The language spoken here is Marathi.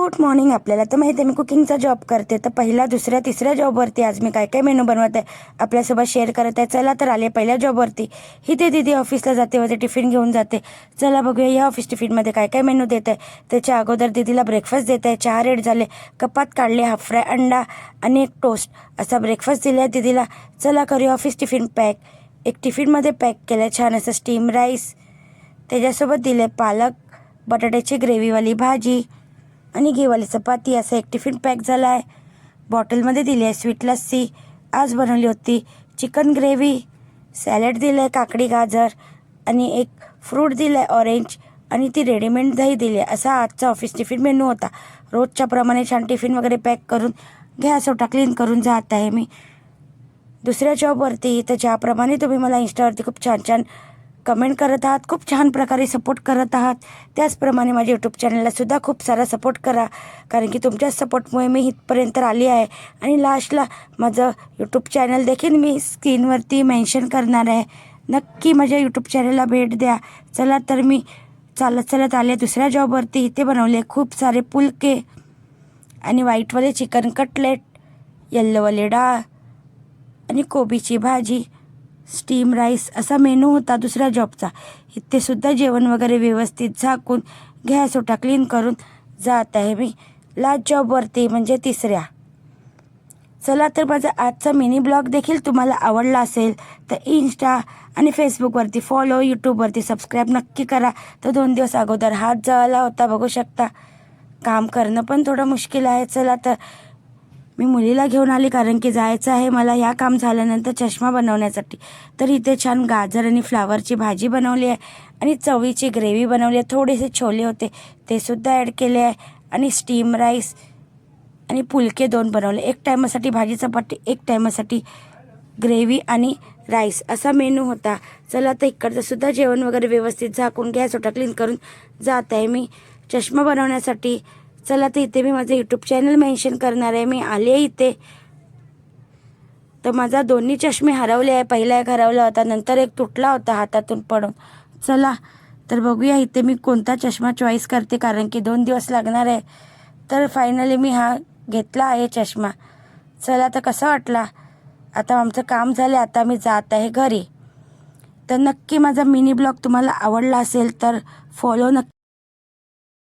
Good morning. आपल्याला तर माहिती आहे मी कुकिंगचा जॉब करते, तर पहिला दुसऱ्या तिसऱ्या जॉबवरती आज मी काय काय मेनू बनवत आहे आपल्यासोबत शेअर करत आहे. चला तर आले पहिल्या जॉबवरती. इथे दीदी ऑफिसला जाते व ते टिफिन घेऊन जाते. चला बघूया या ऑफिस टिफिनमध्ये काय काय मेनू देत आहे. त्याच्या अगोदर दीदीला ब्रेकफास्ट देत आहे. चहा रेड झाले, कपात काढले, हाफ फ्राय अंडा आणि एक टोस्ट असा ब्रेकफास्ट दिला आहे दीदीला. चला करूया ऑफिस टिफिन पॅक. एक टिफिनमध्ये पॅक केलं आहे छान असं स्टीम राईस, त्याच्यासोबत दिले पालक बटाट्याची ग्रेव्हीवाली भाजी आणि घेवाली चपाती. असं एक टिफिन पॅक झाला आहे. बॉटलमध्ये दिली आहे स्वीट लस्सी, आज बनवली होती चिकन ग्रेव्ही. सॅलड दिलं आहे काकडी गाजर आणि एक फ्रूट दिलं आहे ऑरेंज आणि ती रेडीमेड दही दिली आहे. असा आजचा ऑफिस टिफिन मेनू होता. रोजच्या प्रमाणे छान टिफिन वगैरे पॅक करून गॅस ओटा क्लीन करून जात आहे मी दुसऱ्या जॉबवरती. तर ज्याप्रमाणे तुम्ही मला इंस्टावरती खूप छान छान कमेंट करत आहात, खूप छान प्रकारे सपोर्ट करत आहात, त्याचप्रमाणे माझ्या यूट्यूब चॅनललासुद्धा खूप सारा सपोर्ट करा. कारण की तुमच्या सपोर्टमुळे मी इथपर्यंत आली आहे. आणि लास्टला माझं यूट्यूब चॅनल देखील मी स्क्रीनवरती मेन्शन करणार आहे. नक्की माझ्या यूट्यूब चॅनलला भेट द्या. चला तर मी चालत आले दुसऱ्या जॉबवरती. इथे बनवले खूप सारे पुलके आणि व्हाईटवाले चिकन कटलेट, येल्लोवाले डाळ आणि कोबीची भाजी, स्टीम राईस असा मेनू होता दुसऱ्या जॉबचा. इथे सुद्धा जेवण वगैरे व्यवस्थित झाकून गॅस ओटा क्लीन करून जात आहे मी लास्ट जॉबवरती म्हणजे तिसऱ्या. चला तर माझा आजचा मिनी ब्लॉग देखील तुम्हाला आवडला असेल तर इंस्टा आणि फेसबुकवरती फॉलो, यूट्यूबवरती सबस्क्राईब नक्की करा. तर 2 दिवस अगोदर हात जळाला होता, बघू शकता. काम करणं पण थोडं मुश्किल आहे. चला तर मी मुलीला घेऊन आली कारण की जायचं आहे मला या काम झाल्यानंतर चष्मा बनवण्यासाठी. तर इथे छान गाजर आणि फ्लावरची भाजी बनवली आहे आणि चवळीची ग्रेव्ही बनवली आहे. थोडेसे छोले होते ते सुद्धा ॲड केले आहे आणि स्टीम राईस आणि पुलके 2 बनवले. एक टायमासाठी भाजी चपाती, एक टायमासाठी ग्रेव्ही आणि राईस असा मेनू होता. चला तर इकडचं सुद्धा जेवण वगैरे व्यवस्थित झाकून गॅस ओटा क्लीन करून जात आहे मी चष्मा बनवण्यासाठी. चला तर इथे मी माझं यूट्यूब चॅनल मेन्शन करणार आहे. मी आले इथे तर माझा दोन्ही चष्मे हरवले आहे. पहिला एक हरवला होता, नंतर एक तुटला होता हातातून पडून. चला तर बघूया इथे मी कोणता चष्मा चॉईस करते कारण की 2 दिवस लागणार आहे. तर फायनली मी हा घेतला आहे चष्मा. चला तर कसा वाटला. आता आमचं काम झालं, आता मी जात आहे घरी. तर नक्की माझा मिनी ब्लॉग तुम्हाला आवडला असेल तर फॉलो नक्की